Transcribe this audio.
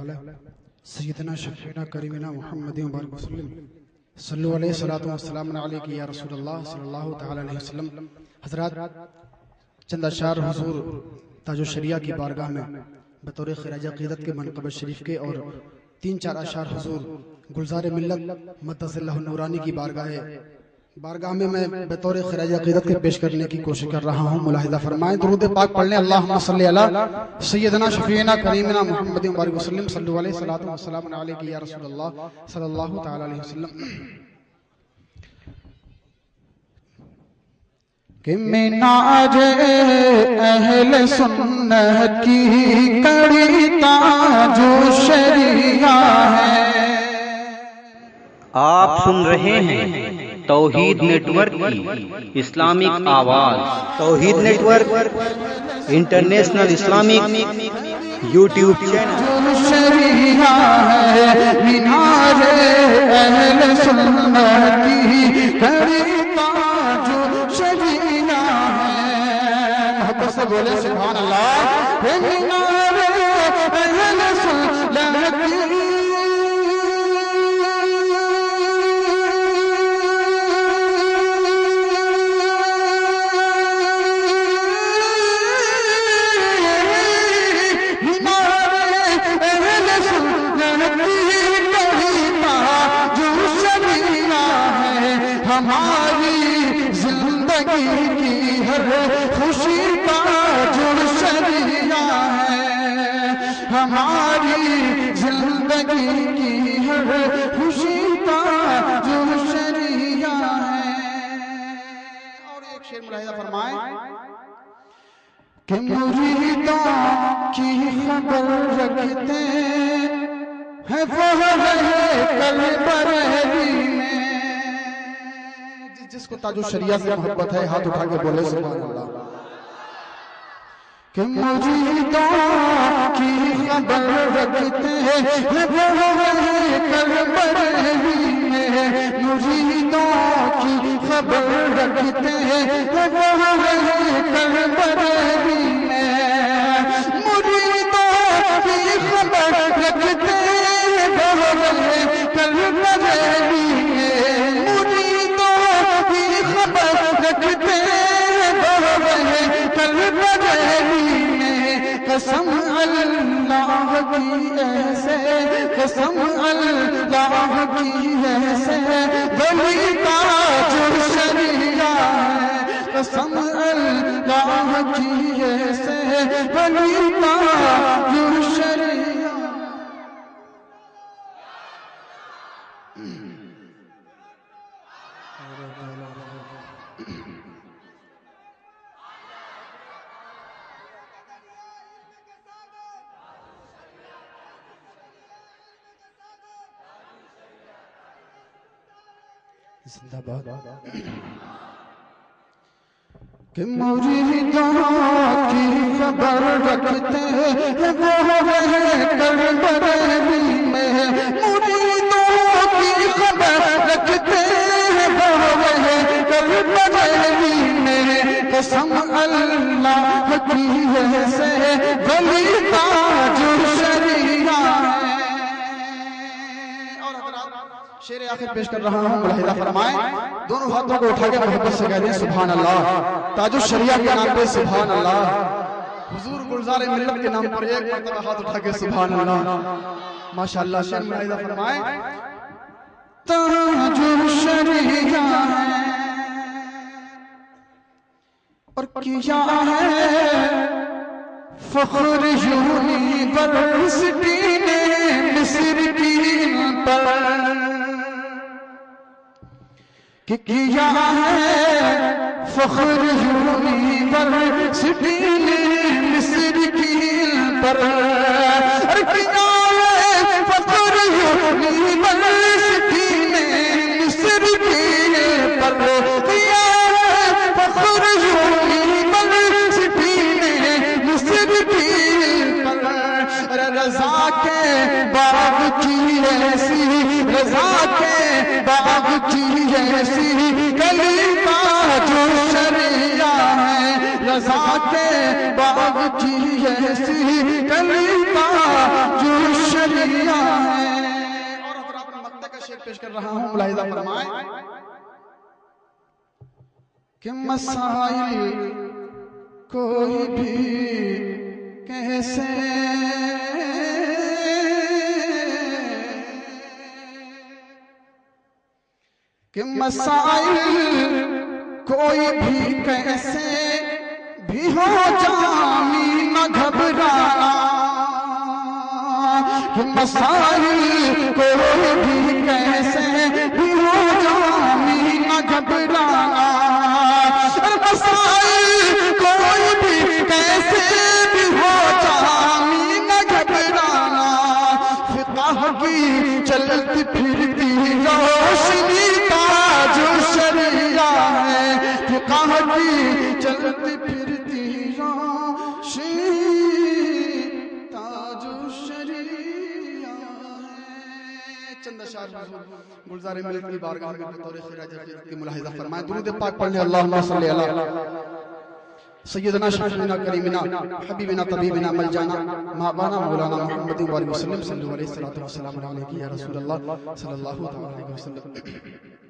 आला सय्यदना शफीना करीमिना मुहम्मदिन मुबारक वसल्लम सल्लु अलैहि सलातु वस्सलाम अलैहि या रसूलल्लाह सल्लल्लाहु तआला अलैहि वसल्लम। हज़रात, चंद अशार हुजूर ताजो शरिया की बारगाह में बतौर खिराज अक़ीदत के मनक़ब शरीफ के और 3-4 अशार हुजूर गुलज़ार मिल्लत मद्दसल्लाहु नूरानी की बारगाह में मैं बतौर खिराज अक़ीदत के पेश करने की कोशिश कर रहा हूँ। मुलाहिज़ा फरमाएं, दुरूद पाक पढ़ लें। अल्लाहुम्मा सल्ली अला सय्यदना शफीना करीमिना मुहम्मदिन मुबारक वसल्लम सल्लु अलैहि सलातु वस्सलाम अलैहि या रसूलल्लाह सल्लल्लाहु तआला अलैहि वसल्लम। कि मिनारे अहले सुन्नत की कड़ी ताजो शरिया है। आप सुन रहे हैं तौहीद नेटवर्क की इस्लामिक आवाज। Tauheed network international Islamic YouTube channel. शरिया है मिनारे अहले सुन्नत की कड़ी ताजो शरिया है। मोहब्बत से बोले सुभान अल्लाह। मिनारे अहले सुन्नत की हमारी जिंदगी की हर खुशी का जो शरिया है। हमारी जिंदगी की हर खुशी का जो शरिया है। और एक शेर मुलाहिज़ा फरमाएं कि मुरीदों की खबर रखते हैं वो रहे कल बरेली में। जिसको ताजो शरिया से मोहब्बत है हाथ उठा के बोले सुभान अल्लाह। कि मुरीदों की खबर रखते हैं वो रहे कल बरेली में। मुरीदों की खबर रखते हैं वो रहे कल बरेली में। मुरीदों की खबर रखते हैं वो रहे कल बरेली में। रखते रहे कल बरेली में। कसम अल्लाह की ऐसे, कसम अल्लाह की ऐसे वली का जो शरिया है। कसम अल्लाह की ऐसे वली का जो शरिया। जिंदाबाद। कि मुरीदों की खबर रखते हैं वो रहे कल बरेली में। मुरीदों की खबर रखते हैं वो रहे कल बरेली में। कसम अल्लाह की ऐसे वली का जो शरिया है। शेर आखिर पेश कर रहा हूँ, मुलाहिज़ा फरमाएं। दोनों हाथों को उठा के मोहब्बत से कह दें सुभान अल्लाह। ताजो शरिया के नाम पे सुभान अल्लाह। हुजूर गुलज़ार मिल्लत के नाम पर एक मरतबा हाथ उठा के सुभान अल्लाह। माशाअल्लाह। शेर मुलाहिज़ा फरमाएं। ताजो शरिया है और किया है फख्र यूनिवर्सिटी ने मिस्र की पर। कि किया है फख्र यूनिवर्सिटी ने मिस्र की पर। किया है फख्र यूनिवर्सिटी ने मिस्र की पर। किया है फख्र यूनिवर्सिटी ने मिस्र की पर। रज़ा के बाग की ऐसी, रज़ा के बाग की ऐसी कली का जो शरिया है। रज़ा के बाग की ऐसी कली का जो शरिया पेश कर रहा हूं, मुलाहिजा फरमाएं कि मसाइल कोई भी कैसे कि मसाइल कोई भी कैसे भी हो जामी न घबराना, कि मसाइल कोई भी कैसे भी हो जामी न घबराना, मसाइल कोई भी कैसे भी हो जामी न घबराना, फिक़ह की चलती फिरती रोशनी जो शरिया है, फिक़ह की चलती फिरती रोशनी ताजो शरिया है। चंद अशआर गुलज़ार मिल्क की बारगाह में बतौर खिराज अक़ीदत की मुलाहिज़ा फरमाएं। दुरूद पाक पढ़ने अल्लाहुम्मा सल्ली अला सय्यदना शफीना करीमिना हबीबिना तबीबिना मलजाना मावाना मौलाना मुहम्मद व सल्लल्लाहु अलैहि वसल्लम या रसूल अल्लाह सल्लल्लाहु अलैहि वसल्लम।